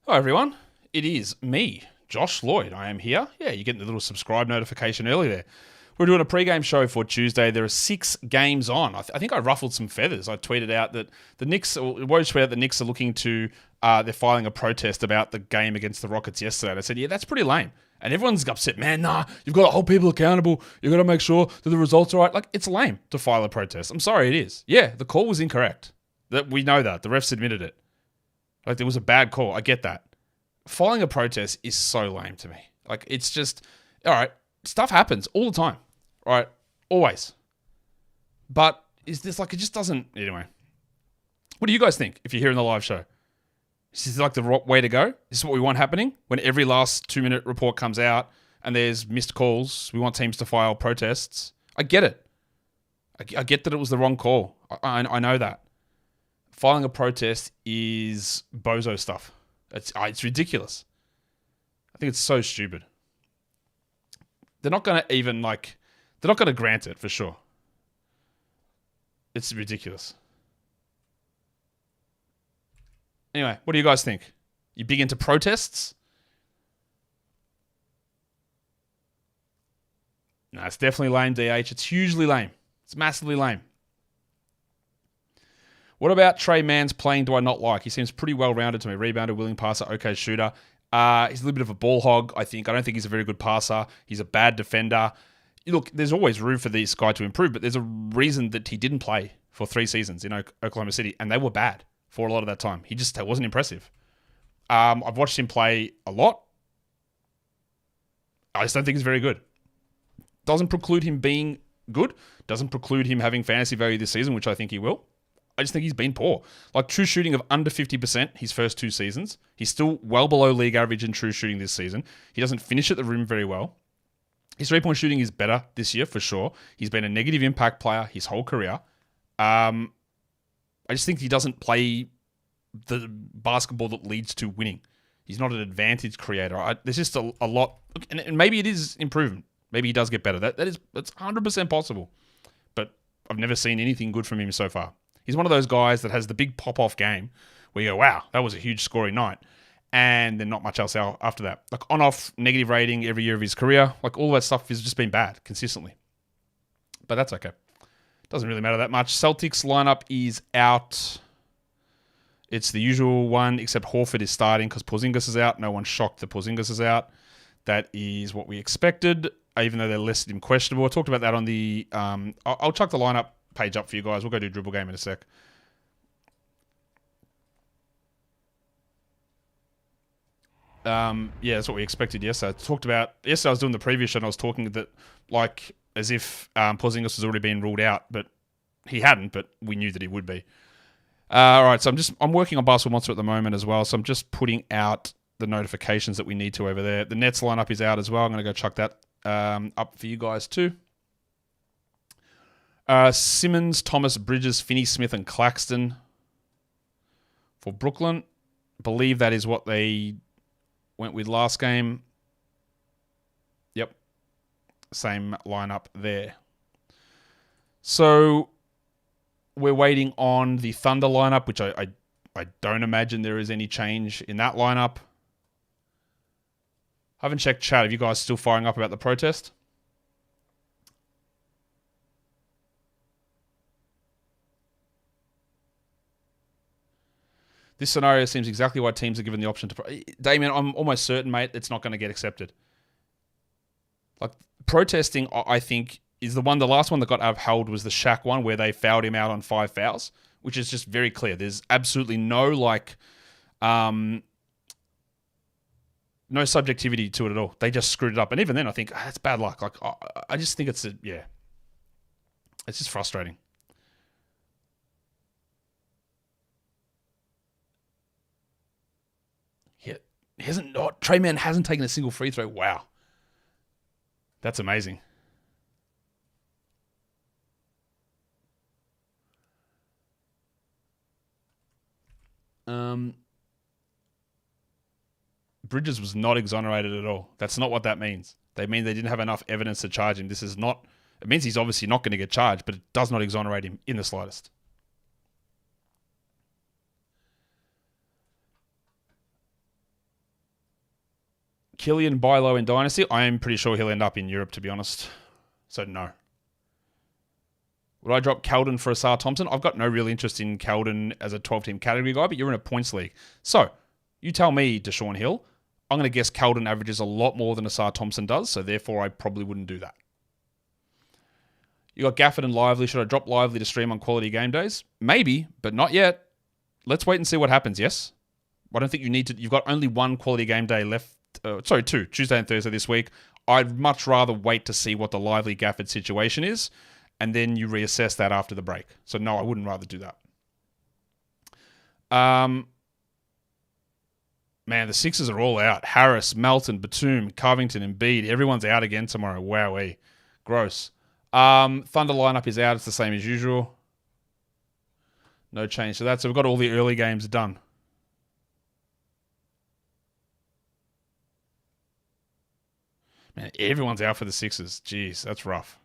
Hi everyone, it is me, Josh Lloyd. I am here. Yeah, you're getting the little subscribe notification early there. We're doing a pre-game show for Tuesday. There are 6 games on. I think I ruffled some feathers. I tweeted out that the Knicks, are looking to, they're filing a protest about the game against the Rockets yesterday. And I said, yeah, that's pretty lame. And everyone's upset. Man, nah, you've got to hold people accountable. You've got to make sure that the results are right. Like, it's lame to file a protest. I'm sorry, it is. Yeah, the call was incorrect. That we know that. The refs admitted it. Like, there was a bad call. I get that. Filing a protest is so lame to me. Like, it's just, all right, stuff happens all the time, right? Always. But is this like, it just doesn't, anyway. What do you guys think if you're here in the live show? Is this like the way to go? Is this what we want happening? When every last 2-minute report comes out and there's missed calls, we want teams to file protests. I get it. I get that it was the wrong call. I know that. Filing a protest is bozo stuff. It's ridiculous. I think it's so stupid. They're not going to even they're not going to grant it for sure. It's ridiculous. Anyway, what do you guys think? You big into protests? No, it's definitely lame, DH. It's hugely lame. It's massively lame. What about Trey Mann's playing do I not like? He seems pretty well-rounded to me. Rebounder, willing passer, okay shooter. He's a little bit of a ball hog, I think. I don't think he's a very good passer. He's a bad defender. Look, there's always room for this guy to improve, but there's a reason that he didn't play for 3 seasons in Oklahoma City, and they were bad for a lot of that time. He just wasn't impressive. I've watched him play a lot. I just don't think he's very good. Doesn't preclude him being good. Doesn't preclude him having fantasy value this season, which I think he will. I just think he's been poor. Like, true shooting of under 50% his first 2 seasons. He's still well below league average in true shooting this season. He doesn't finish at the rim very well. His 3-point shooting is better this year, for sure. He's been a negative impact player his whole career. I just think he doesn't play the basketball that leads to winning. He's not an advantage creator. There's just a lot. And maybe it is improvement. Maybe he does get better. That's 100% possible. But I've never seen anything good from him so far. He's one of those guys that has the big pop-off game where you go, wow, that was a huge scoring night. And then not much else after that. Like, on-off negative rating every year of his career. Like, all that stuff has just been bad consistently. But that's okay. Doesn't really matter that much. Celtics lineup is out. It's the usual one, except Horford is starting because Porzingis is out. No one's shocked that Porzingis is out. That is what we expected, even though they're listed him questionable. I talked about that on the... I'll chuck the lineup page up for you guys. We'll go do dribble game in a sec. Yeah, that's what we expected yesterday. Yesterday I was doing the previous show and I was talking that, like, as if Porzingis has already been ruled out, but he hadn't, but we knew that he would be. All right, so I'm working on Basketball Monster at the moment as well, so I'm just putting out the notifications that we need to over there. The Nets lineup is out as well. I'm going to go chuck that up for you guys too. Simmons, Thomas, Bridges, Finney-Smith, and Claxton for Brooklyn. I believe that is what they went with last game. Yep. Same lineup there. So we're waiting on the Thunder lineup, which I don't imagine there is any change in that lineup. I haven't checked chat. Are you guys still firing up about the protest? This scenario seems exactly why teams are given the option to... Damien, I'm almost certain, mate, it's not going to get accepted. Like, protesting, I think, is the last one that got upheld was the Shaq one, where they fouled him out on 5 fouls, which is just very clear. There's absolutely no, no subjectivity to it at all. They just screwed it up. And even then, I think, that's bad luck. Like, I just think it's just frustrating. Trey Mann hasn't taken a single free throw. Wow. That's amazing. Bridges was not exonerated at all. That's not what that means. They mean they didn't have enough evidence to charge him. It means he's obviously not going to get charged, but it does not exonerate him in the slightest. Killian buy low in Dynasty. I am pretty sure he'll end up in Europe, to be honest. So no. Would I drop Keldon for Asar Thompson? I've got no real interest in Keldon as a 12-team category guy, but you're in a points league. So you tell me, Deshaun Hill. I'm going to guess Keldon averages a lot more than Asar Thompson does, so therefore I probably wouldn't do that. You got Gafford and Lively. Should I drop Lively to stream on quality game days? Maybe, but not yet. Let's wait and see what happens, yes? I don't think you need to. You've got only one quality game day left. Two. Tuesday and Thursday this week. I'd much rather wait to see what the Lively Gafford situation is, and then you reassess that after the break. So no, I wouldn't rather do that. Man, the Sixers are all out. Harris, Melton, Batum, Covington, Embiid. Everyone's out again tomorrow. Wowee. Gross. Thunder lineup is out. It's the same as usual. No change to that. So we've got all the early games done. Man, everyone's out for the Sixers. Jeez, that's rough.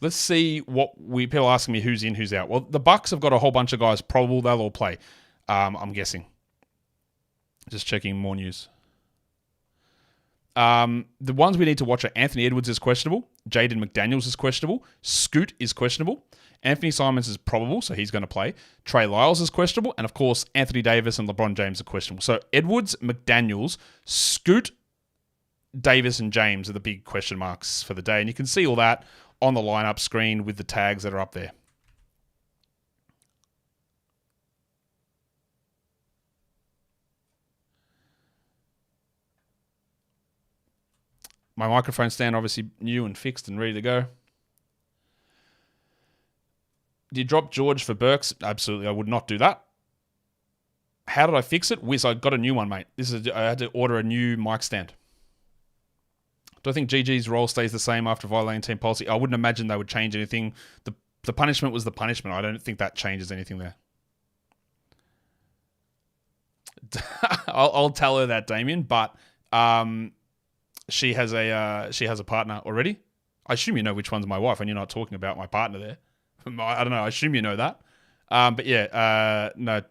Let's see what people asking me who's in, who's out. Well, the Bucks have got a whole bunch of guys probable. They'll all play. I'm guessing. Just checking more news. The ones we need to watch are Anthony Edwards is questionable. Jaden McDaniels is questionable. Scoot is questionable. Anthony Simons is probable, so he's going to play. Trey Lyles is questionable. And, of course, Anthony Davis and LeBron James are questionable. So Edwards, McDaniels, Scoot, Davis, and James are the big question marks for the day. And you can see all that on the lineup screen with the tags that are up there. My microphone stand obviously new and fixed and ready to go. Did you drop George for Burks? Absolutely, I would not do that. How did I fix it? Whiz, I got a new one, mate. I had to order a new mic stand. Do I think GG's role stays the same after violating team policy? I wouldn't imagine they would change anything. The punishment was the punishment. I don't think that changes anything there. I'll tell her that, Damien, but she has a partner already. I assume you know which one's my wife, and you're not talking about my partner there. I don't know. I assume you know that. But yeah, no,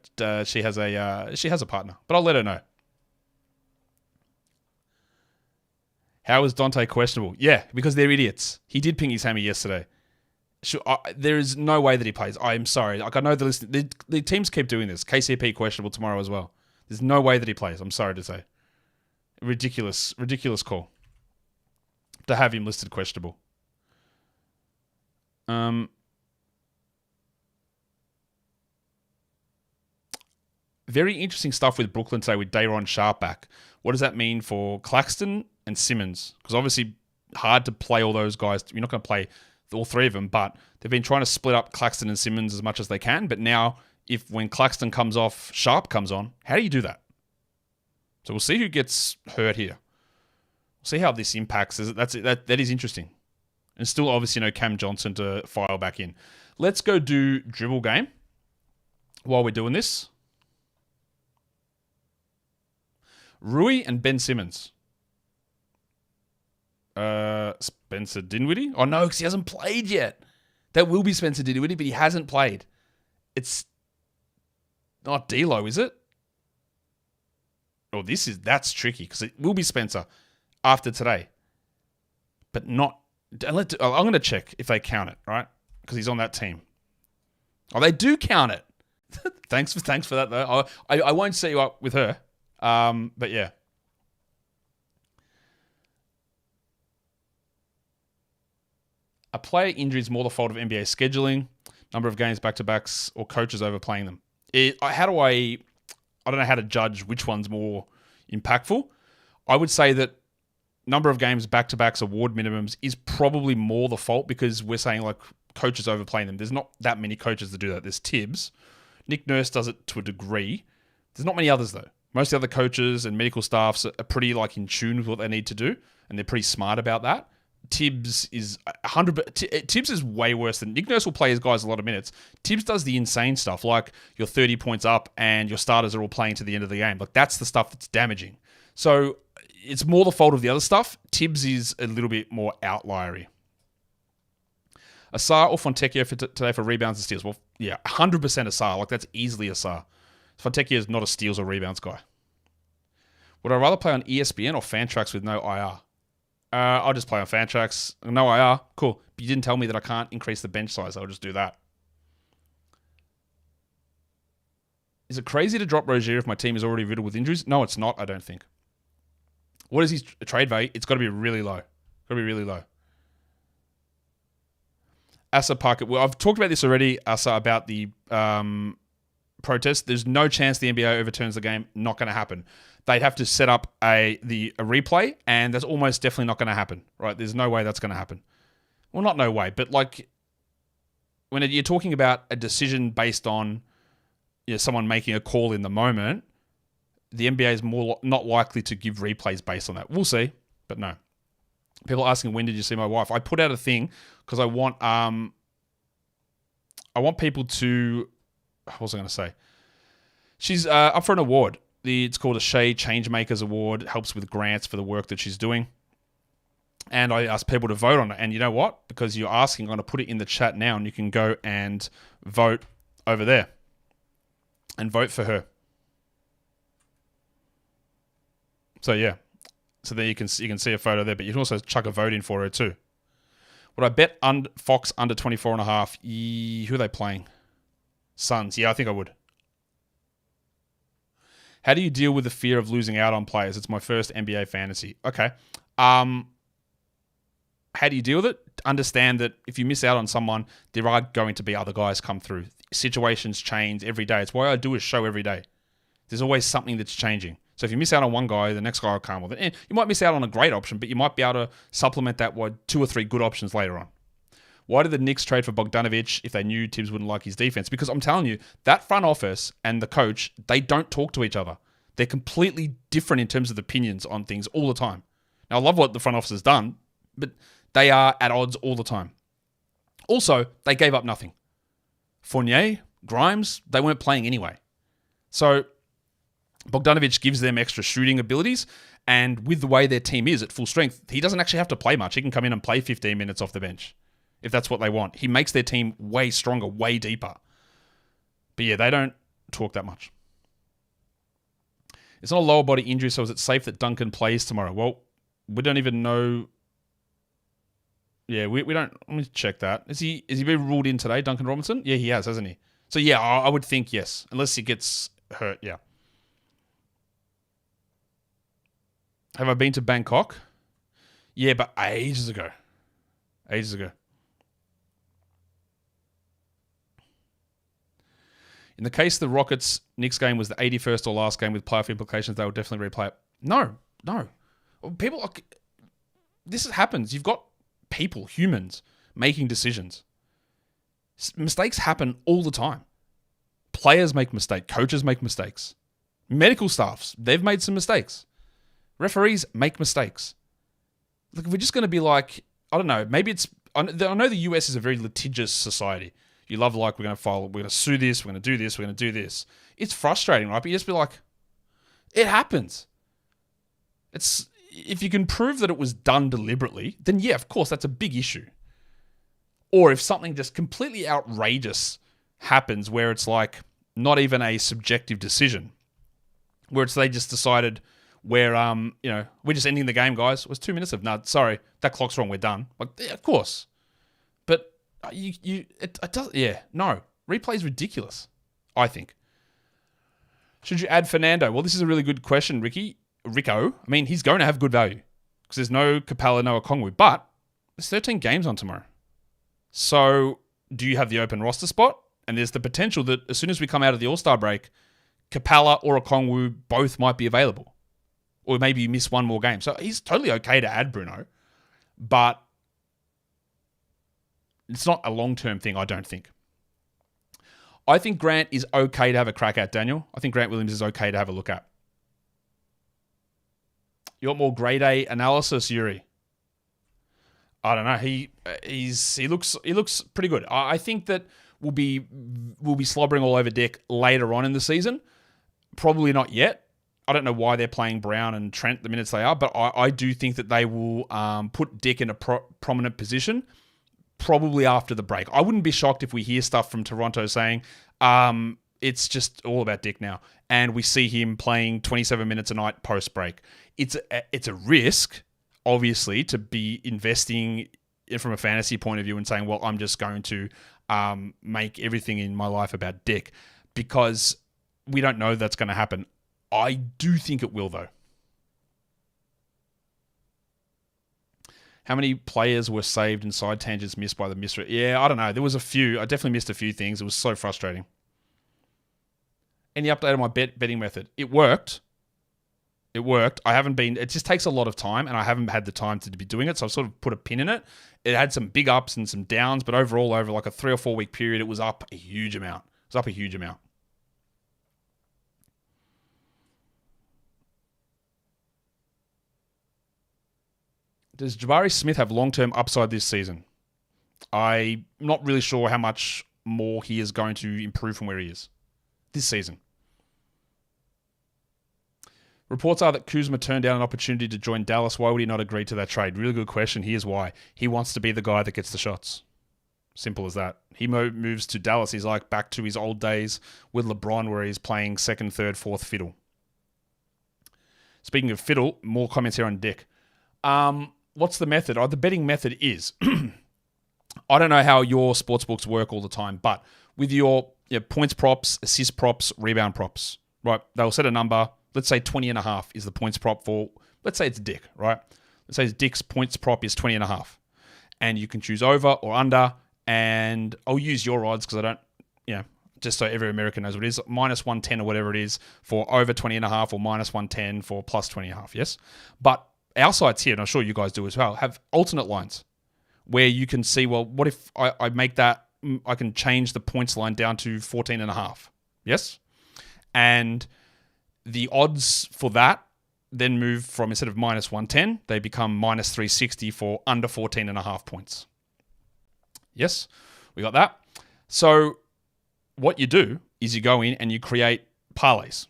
she has a partner, but I'll let her know. How is Dante questionable? Yeah, because they're idiots. He did ping his hammy yesterday. There is no way that he plays. I am sorry. Like, I know the teams keep doing this. KCP questionable tomorrow as well. There's no way that he plays. I'm sorry to say. Ridiculous call to have him listed questionable. Very interesting stuff with Brooklyn today with Day'Ron Sharp back. What does that mean for Claxton and Simmons? Because obviously hard to play all those guys. You're not going to play all three of them, but they've been trying to split up Claxton and Simmons as much as they can. But now, when Claxton comes off, Sharp comes on. How do you do that? So we'll see who gets hurt here. We'll see how this impacts. That is interesting. And still, obviously, Cam Johnson to file back in. Let's go do dribble game while we're doing this. Rui and Ben Simmons. Spencer Dinwiddie? Oh, no, because he hasn't played yet. That will be Spencer Dinwiddie, but he hasn't played. It's not D'Lo, is it? Oh, that's tricky, because it will be Spencer after today. But not... I'm going to check if they count it, right? Because he's on that team. Oh, they do count it. Thanks for that, though. I won't set you up with her. But yeah. A player injury is more the fault of NBA scheduling, number of games back-to-backs, or coaches overplaying them. I don't know how to judge which one's more impactful. I would say that number of games back-to-backs, award minimums is probably more the fault because we're saying like coaches overplaying them. There's not that many coaches that do that. There's Tibbs. Nick Nurse does it to a degree. There's not many others though. Most of the other coaches and medical staffs are pretty like in tune with what they need to do, and they're pretty smart about that. Tibbs is 100. Tibbs is way worse than Nick Nurse. Will play his guys a lot of minutes. Tibbs does the insane stuff, like you're 30 points up and your starters are all playing to the end of the game. Like that's the stuff that's damaging. So it's more the fault of the other stuff. Tibbs is a little bit more outliery. Asar or Fontecchio for today for rebounds and steals? Well, yeah, 100% Asar. Like, that's easily Asar. Fontecchio is not a steals or rebounds guy. Would I rather play on ESPN or Fantrax with no IR? I'll just play on Fantrax. No IR. Cool. But you didn't tell me that I can't increase the bench size. I'll just do that. Is it crazy to drop Rozier if my team is already riddled with injuries? No, it's not, I don't think. What is his trade value? It's got to be really low. Got to be really low. Asa Parker. Well, I've talked about this already, Asa, about the protest. There's no chance the NBA overturns the game. Not going to happen. They'd have to set up a replay, and that's almost definitely not going to happen. Right? There's no way that's going to happen. Well, not no way, but like when you're talking about a decision based on someone making a call in the moment, the NBA is more not likely to give replays based on that. We'll see, but no. People asking, when did you see my wife? I put out a thing because I want people to... What was I going to say? She's up for an award. It's called a Shea Changemakers Award. It helps with grants for the work that she's doing. And I asked people to vote on it. And you know what? Because you're asking, I'm going to put it in the chat now, and you can go and vote over there. And vote for her. So yeah. So there you can see a photo there, but you can also chuck a vote in for her too. Would I bet Fox under 24.5? Who are they playing? Suns. Yeah, I think I would. How do you deal with the fear of losing out on players? It's my first NBA fantasy. Okay. How do you deal with it? Understand that if you miss out on someone, there are going to be other guys come through. Situations change every day. It's why I do a show every day. There's always something that's changing. So if you miss out on one guy, the next guy will come with it. And you might miss out on a great option, but you might be able to supplement that with 2 or 3 good options later on. Why did the Knicks trade for Bogdanovic if they knew Tibbs wouldn't like his defense? Because I'm telling you, that front office and the coach, they don't talk to each other. They're completely different in terms of opinions on things all the time. Now, I love what the front office has done, but they are at odds all the time. Also, they gave up nothing. Fournier, Grimes, they weren't playing anyway. So Bogdanovic gives them extra shooting abilities, and with the way their team is at full strength, he doesn't actually have to play much. He can come in and play 15 minutes off the bench if that's what they want. He makes their team way stronger, way deeper. But yeah, they don't talk that much. It's not a lower body injury, so is it safe that Duncan plays tomorrow? Well, we don't even know. Yeah, we don't. Let me check that. Is he been ruled in today, Duncan Robinson? Yeah, he has, hasn't he? So yeah, I would think yes, unless he gets hurt. Yeah. Have I been to Bangkok? Yeah, but ages ago. Ages ago. In the case of the Rockets, Knicks game was the 81st or last game with playoff implications, they will definitely replay it. No. People, this happens. You've got people, humans, making decisions. Mistakes happen all the time. Players make mistakes. Coaches make mistakes. Medical staffs, they've made some mistakes. Referees make mistakes. Look, if we're just going to be like, I don't know, maybe it's... I know the US is a very litigious society. You love, like, we're going to sue this, we're going to do this, we're going to do this. It's frustrating, right? But you just be like, it happens. It's if you can prove that it was done deliberately, then yeah, of course, that's a big issue. Or if something just completely outrageous happens where it's like not even a subjective decision, where it's they just decided where, we're just ending the game, guys. It was 2 minutes of, no, sorry, that clock's wrong, we're done. Like, yeah, of course. But it does, yeah, no. Replay is ridiculous, I think. Should you add Fernando? Well, this is a really good question, Rico. I mean, he's going to have good value because there's no Capella, no Okongwu, but there's 13 games on tomorrow. So do you have the open roster spot? And there's the potential that as soon as we come out of the All-Star break, Capella or Okongwu both might be available. Or maybe you miss one more game. So he's totally okay to add Bruno, but it's not a long-term thing, I don't think. I think Grant is okay to have a crack at, Daniel. I think Grant Williams is okay to have a look at. You want more grade A analysis, Yuri? I don't know. He looks pretty good. I think that we'll be slobbering all over Dick later on in the season. Probably not yet. I don't know why they're playing Brown and Trent the minutes they are, but I do think that they will put Dick in a prominent position probably after the break. I wouldn't be shocked if we hear stuff from Toronto saying it's just all about Dick now, and we see him playing 27 minutes a night post break. It's a risk, obviously, to be investing from a fantasy point of view and saying, well, I'm just going to make everything in my life about Dick, because we don't know that's going to happen. I do think it will, though. How many players were saved and side tangents missed by the misread? Yeah, I don't know. There was a few. I definitely missed a few things. It was so frustrating. Any update on my betting method? It worked. It worked. It just takes a lot of time, and I haven't had the time to be doing it, so I've sort of put a pin in it. It had some big ups and some downs, but overall, over like a 3 or 4 week period, it was up a huge amount. Does Jabari Smith have long-term upside this season? I'm not really sure how much more he is going to improve from where he is this season. Reports are that Kuzma turned down an opportunity to join Dallas. Why would he not agree to that trade? Really good question. Here's why. He wants to be the guy that gets the shots. Simple as that. He moves to Dallas. He's like back to his old days with LeBron, where he's playing second, third, fourth fiddle. Speaking of fiddle, more comments here on Dick. What's the method? The betting method is, I don't know how your sportsbooks work all the time, but with your points props, assist props, rebound props, right? They'll set a number. Let's say 20.5 is the points prop for, let's say it's Dick, right? Let's say Dick's points prop is 20.5. And you can choose over or under, and I'll use your odds because I don't, just so every American knows what it is, minus 110 or whatever it is for over 20.5 or minus 110 for plus 20.5, yes? But our sites here, and I'm sure you guys do as well, have alternate lines where you can see, well, what if I make that, I can change the points line down to 14.5, yes? And the odds for that then move from, instead of minus 110, they become minus 360 for under 14.5 points. Yes, we got that. So what you do is you go in and you create parlays.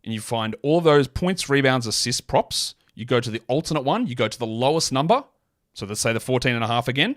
And you find all those points, rebounds, assists, props. You go to the alternate one. You go to the lowest number. So let's say the 14.5 again.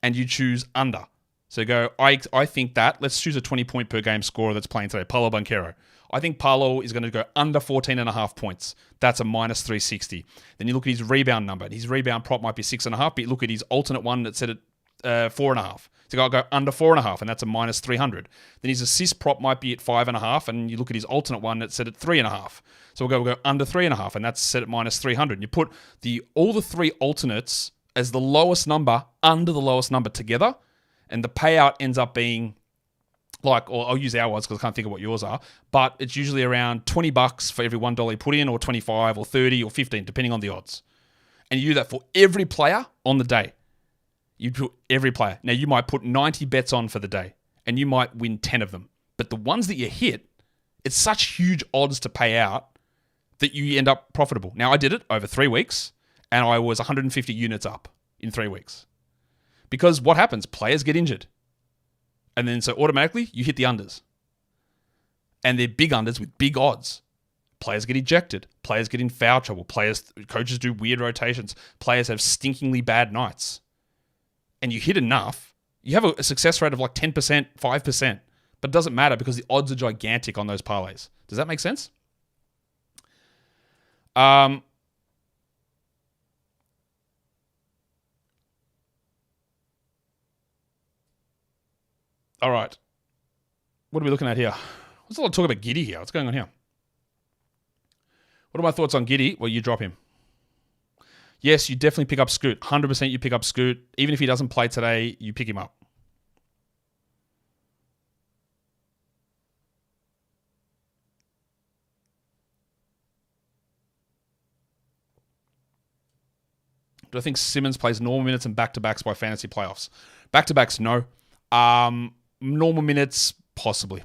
And you choose under. So you go, I think that, let's choose a 20-point per game scorer that's playing today, Paolo Banchero. I think Paolo is going to go under 14.5 points. That's a minus 360. Then you look at his rebound number. His rebound prop might be 6.5, but you look at his alternate one that's set at 4.5. So I'll go under 4.5, and that's a minus 300. Then his assist prop might be at 5.5, and you look at his alternate one that's set at 3.5. So we'll go under 3.5, and that's set at minus 300. And you put all the three alternates as the lowest number under the lowest number together, and the payout ends up being like, or I'll use our odds because I can't think of what yours are, but it's usually around $20 for every $1 you put in, or 25 or 30 or 15, depending on the odds. And you do that for every player on the day. You put every player. Now, you might put 90 bets on for the day, and you might win 10 of them. But the ones that you hit, it's such huge odds to pay out that you end up profitable. Now, I did it over 3 weeks, and I was 150 units up in 3 weeks. Because what happens? Players get injured. And then so automatically you hit the unders. And they're big unders with big odds. Players get ejected. Players get in foul trouble. Coaches do weird rotations. Players have stinkingly bad nights. And you hit enough, you have a success rate of like 10%, 5%. But it doesn't matter because the odds are gigantic on those parlays. Does that make sense? All right. What are we looking at here? There's a lot of talk about Giddey here. What's going on here? What are my thoughts on Giddey? Well, you drop him. Yes, you definitely pick up Scoot. 100% you pick up Scoot. Even if he doesn't play today, you pick him up. Do I think Simmons plays normal minutes and back-to-backs by fantasy playoffs? Back-to-backs, no. Normal minutes, possibly.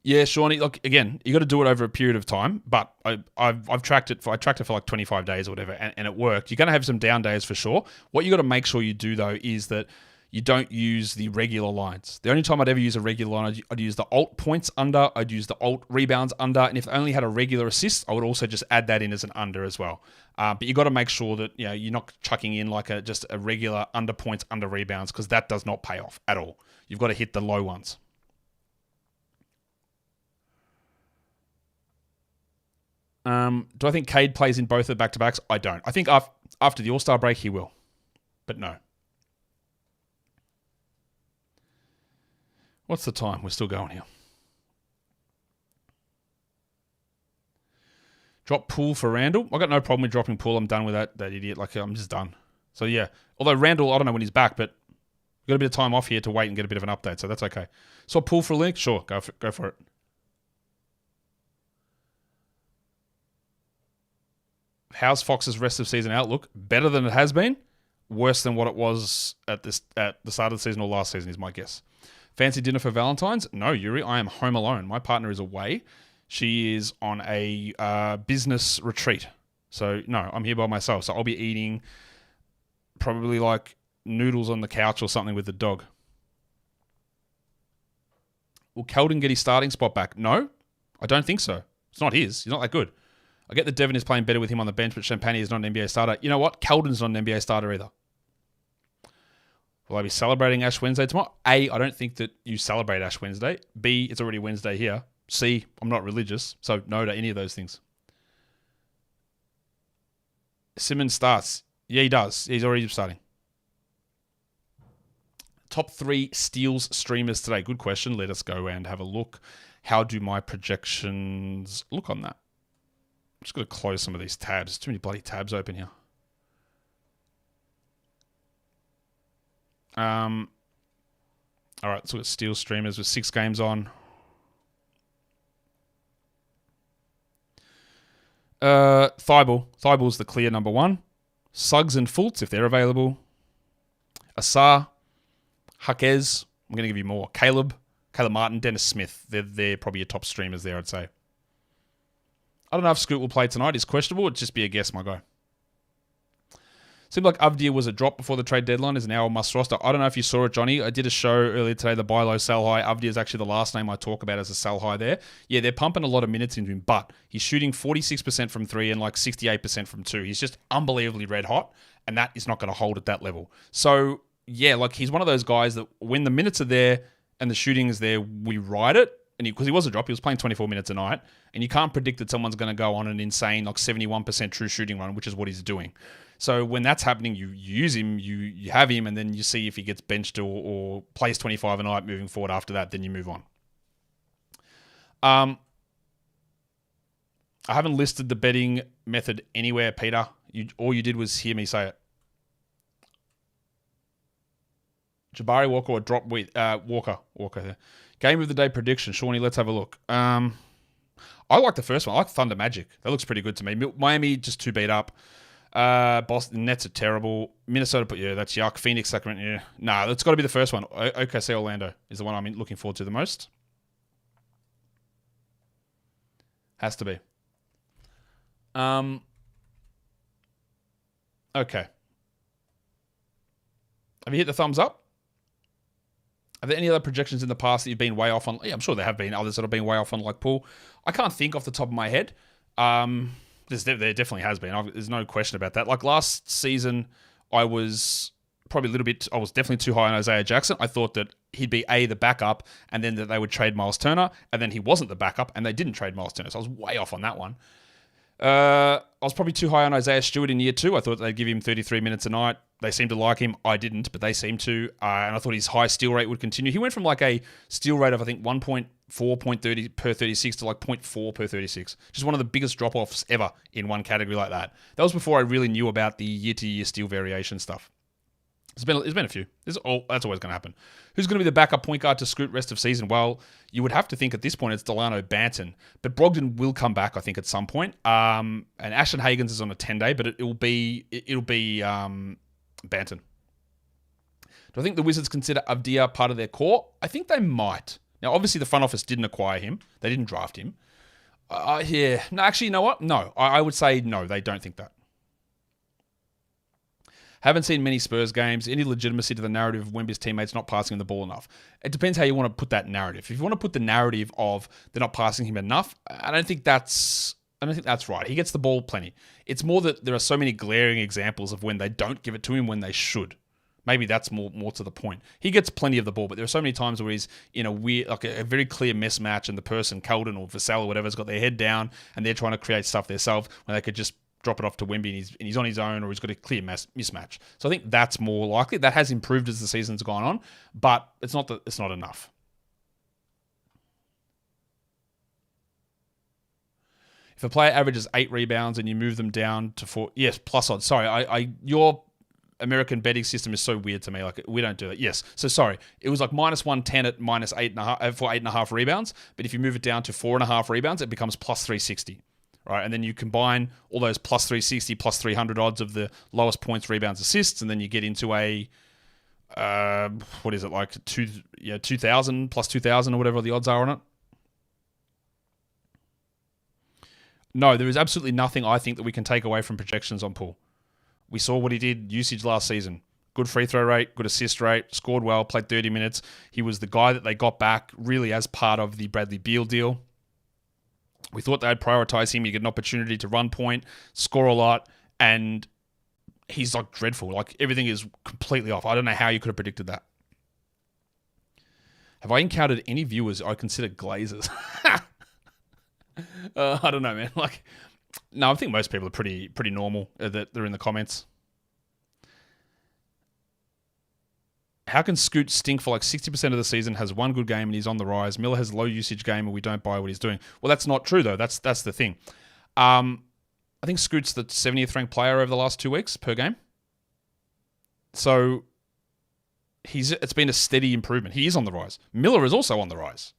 Yeah, Shawnee. Look, again, you got to do it over a period of time. But I've tracked it. I tracked it for like 25 days or whatever, and it worked. You're going to have some down days for sure. What you got to make sure you do though is that you don't use the regular lines. The only time I'd ever use a regular line, I'd use the alt points under, I'd use the alt rebounds under, and if I only had a regular assist, I would also just add that in as an under as well. But you got to make sure that you're not chucking in like just a regular under points, under rebounds, because that does not pay off at all. You've got to hit the low ones. Do I think Cade plays in both of the back-to-backs? I don't. I think after the All-Star break, he will. But no. What's the time? We're still going here. Drop Poole for Randall. I got no problem with dropping Poole. I'm done with that idiot. Like, I'm just done. So, yeah. Although Randall, I don't know when he's back, but we've got a bit of time off here to wait and get a bit of an update, so that's okay. So, Poole for Linux? Sure, go for it. How's Fox's rest of season outlook? Better than it has been. Worse than what it was at the start of the season or last season is my guess. Fancy dinner for Valentine's? No, Yuri. I am home alone. My partner is away. She is on a business retreat. So, no, I'm here by myself. So I'll be eating probably like noodles on the couch or something with the dog. Will Keldon get his starting spot back? No, I don't think so. It's not his. He's not that good. I get that Devin is playing better with him on the bench, but Champagne is not an NBA starter. You know what? Keldon's not an NBA starter either. Will I be celebrating Ash Wednesday tomorrow? A, I don't think that you celebrate Ash Wednesday. B, it's already Wednesday here. C, I'm not religious, so no to any of those things. Simmons starts. Yeah, he does. He's already starting. Top 3 steals streamers today. Good question. Let us go and have a look. How do my projections look on that? I'm just going to close some of these tabs. There's too many bloody tabs open here. All right, so it's steal streamers with 6 games on. Thybul's the clear number 1. Suggs and Fultz, if they're available. Asar, Jaquez. I'm going to give you more. Caleb Martin, Dennis Smith. They're probably your top streamers there, I'd say. I don't know if Scoot will play tonight. It's questionable. It'd just be a guess, my guy. Seemed like Avdia was a drop before the trade deadline as an hour must roster. I don't know if you saw it, Johnny. I did a show earlier today, the buy low, sell high. Avdia is actually the last name I talk about as a sell high there. Yeah, they're pumping a lot of minutes into him, but he's shooting 46% from 3 and like 68% from 2. He's just unbelievably red hot, and that is not going to hold at that level. So, yeah, like he's one of those guys that when the minutes are there and the shooting is there, we ride it. And because he was a drop, he was playing 24 minutes a night, and you can't predict that someone's going to go on an insane like 71% true shooting run, which is what he's doing. So when that's happening, you use him, you have him, and then you see if he gets benched or plays 25 a night moving forward after that, then you move on. I haven't listed the betting method anywhere, Peter. All you did was hear me say it. Jabari Walker or drop with Walker there. Game of the day prediction. Shawnee, let's have a look. I like the first one. I like Thunder Magic. That looks pretty good to me. Miami just too beat up. Boston Nets are terrible. Minnesota, that's yuck. Phoenix, Sacramento, yeah. Nah, that's got to be the first one. OKC Orlando is the one I'm looking forward to the most. Has to be. Okay. Have you hit the thumbs up? Are there any other projections in the past that you've been way off on? Yeah, I'm sure there have been others that have been way off on, like Poole. I can't think off the top of my head. There definitely has been. There's no question about that. Like last season, I was definitely too high on Isaiah Jackson. I thought that he'd be the backup, and then that they would trade Miles Turner, and then he wasn't the backup, and they didn't trade Miles Turner. So I was way off on that one. I was probably too high on Isaiah Stewart in year 2. I thought they'd give him 33 minutes a night. They seemed to like him. I didn't, but they seemed to. And I thought his high steal rate would continue. He went from like a steal rate of, I think, 1.4 per 36 to like 0.4 per 36. Just one of the biggest drop-offs ever in one category like that. That was before I really knew about the year-to-year steal variation stuff. There's been a few. That's always going to happen. Who's going to be the backup point guard to Scoot rest of season? Well, you would have to think at this point it's Delano Banton, but Brogdon will come back, I think, at some point. And Ashton Hagens is on a 10-day, but it'll be Banton. Do I think the Wizards consider Avdia part of their core? I think they might. Now, obviously, the front office didn't acquire him. They didn't draft him. No, actually, you know what? No, I would say no. They don't think that. Haven't seen many Spurs games. Any legitimacy to the narrative of Wemby's teammates not passing him the ball enough? It depends how you want to put that narrative. If you want to put the narrative of they're not passing him enough, I don't think that's right. He gets the ball plenty. It's more that there are so many glaring examples of when they don't give it to him when they should. Maybe that's more to the point. He gets plenty of the ball, but there are so many times where he's in a weird, like a very clear mismatch, and the person, Keldon or Vassell or whatever, has got their head down and they're trying to create stuff themselves when they could just drop it off to Wemby and he's on his own, or he's got a clear mismatch. So I think that's more likely. That has improved as the season's gone on, but it's not enough. If a player averages 8 rebounds and you move them down to 4, yes, plus odds. Sorry, your American betting system is so weird to me. Like, we don't do it. Yes. So sorry. It was like -110 at -8.5 for 8.5 rebounds. But if you move it down to 4.5 rebounds, it becomes +360. Right. And then you combine all those +360, +300 odds of the lowest points, rebounds, assists, and then you get into a what is it, like 2,000 +2,000 or whatever the odds are on it. No, there is absolutely nothing I think that we can take away from projections on Poole. We saw what he did usage last season. Good free throw rate, good assist rate, scored well, played 30 minutes. He was the guy that they got back really as part of the Bradley Beal deal. We thought they'd prioritize him. You get an opportunity to run point, score a lot, and he's like dreadful. Like, everything is completely off. I don't know how you could have predicted that. Have I encountered any viewers I consider glazers? I don't know, man. Like, no, I think most people are pretty normal that they're in the comments. How can Scoot stink for like 60% of the season, has one good game and he's on the rise? Miller has a low usage game and we don't buy what he's doing. Well, that's not true, though. That's the thing. I think Scoot's the 70th ranked player over the last 2 weeks per game. So it's been a steady improvement. He is on the rise. Miller is also on the rise.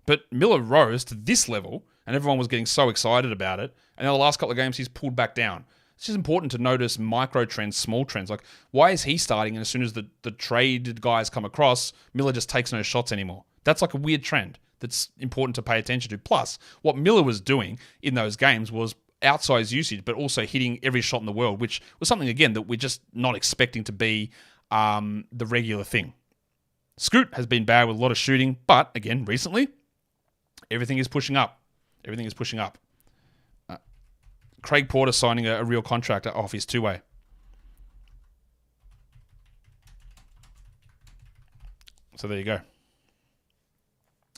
But Miller rose to this level and everyone was getting so excited about it. And in the last couple of games, he's pulled back down. It's just important to notice micro trends, small trends. Like, why is he starting? And as soon as the traded guys come across, Miller just takes no shots anymore. That's like a weird trend that's important to pay attention to. Plus, what Miller was doing in those games was outsized usage, but also hitting every shot in the world, which was something, again, that we're just not expecting to be the regular thing. Scoot has been bad with a lot of shooting, but again, recently, everything is pushing up. Everything is pushing up. Craig Porter signing a real contract off his two-way. So there you go.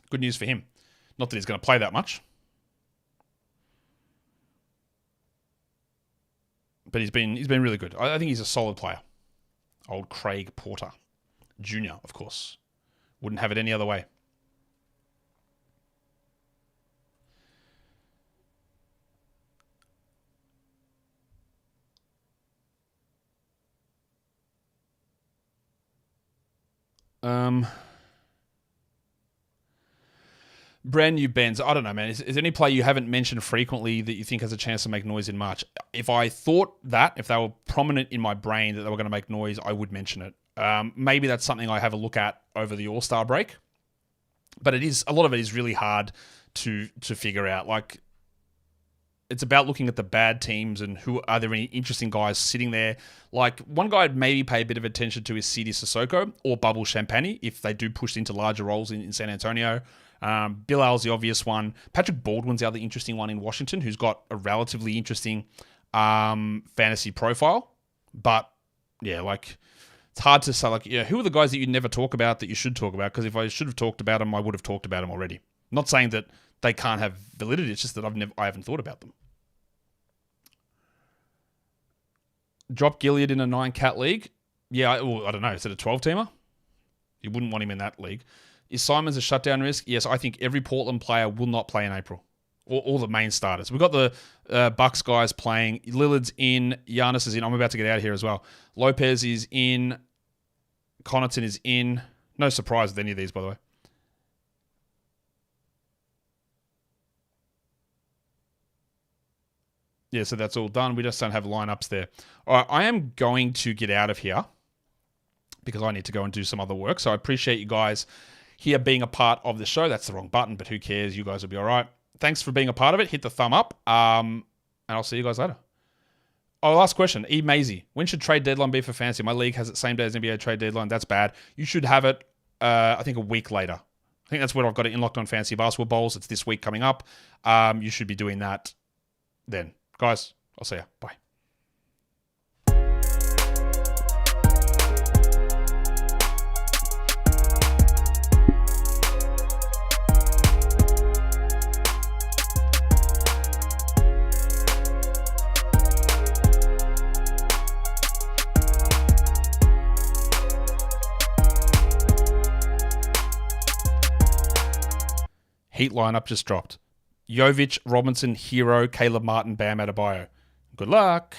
Good news for him. Not that he's going to play that much. But he's been really good. I think he's a solid player. Old Craig Porter. Jr., of course. Wouldn't have it any other way. Brand new Benz. I don't know, man. Is there any player you haven't mentioned frequently that you think has a chance to make noise in March? If I thought that, if they were prominent in my brain that they were going to make noise, I would mention it. Maybe that's something I have a look at over the All-Star break. But a lot of it is really hard to figure out. Like, it's about looking at the bad teams and who are there any interesting guys sitting there. Like, one guy I'd maybe pay a bit of attention to is Sidi Sissoko or Bubble Champagne if they do push into larger roles in San Antonio. Bilal's the obvious one. Patrick Baldwin's the other interesting one in Washington, who's got a relatively interesting fantasy profile. But yeah, like, it's hard to say, like, who are the guys that you never talk about that you should talk about? Because if I should have talked about them, I would have talked about them already. Not saying that they can't have validity. It's just that I haven't thought about them. Drop Gilead in a 9-cat league. Yeah, I don't know. Is it a 12-teamer? You wouldn't want him in that league. Is Simons a shutdown risk? Yes, I think every Portland player will not play in April. All the main starters. We've got the Bucks guys playing. Lillard's in. Giannis is in. I'm about to get out of here as well. Lopez is in. Connaughton is in. No surprise with any of these, by the way. Yeah, so that's all done. We just don't have lineups there. All right, I am going to get out of here because I need to go and do some other work. So I appreciate you guys here being a part of the show. That's the wrong button, but who cares? You guys will be all right. Thanks for being a part of it. Hit the thumb up, and I'll see you guys later. Oh, last question. E. Maisie. When should trade deadline be for fantasy? My league has it same day as NBA trade deadline. That's bad. You should have it, I think, a week later. I think that's what I've got it in Locked On Fantasy Basketball Bowls. It's this week coming up. You should be doing that then. Guys, I'll see you. Bye. Heat lineup just dropped. Jovic, Robinson, Hero, Caleb Martin, Bam Adebayo. Good luck.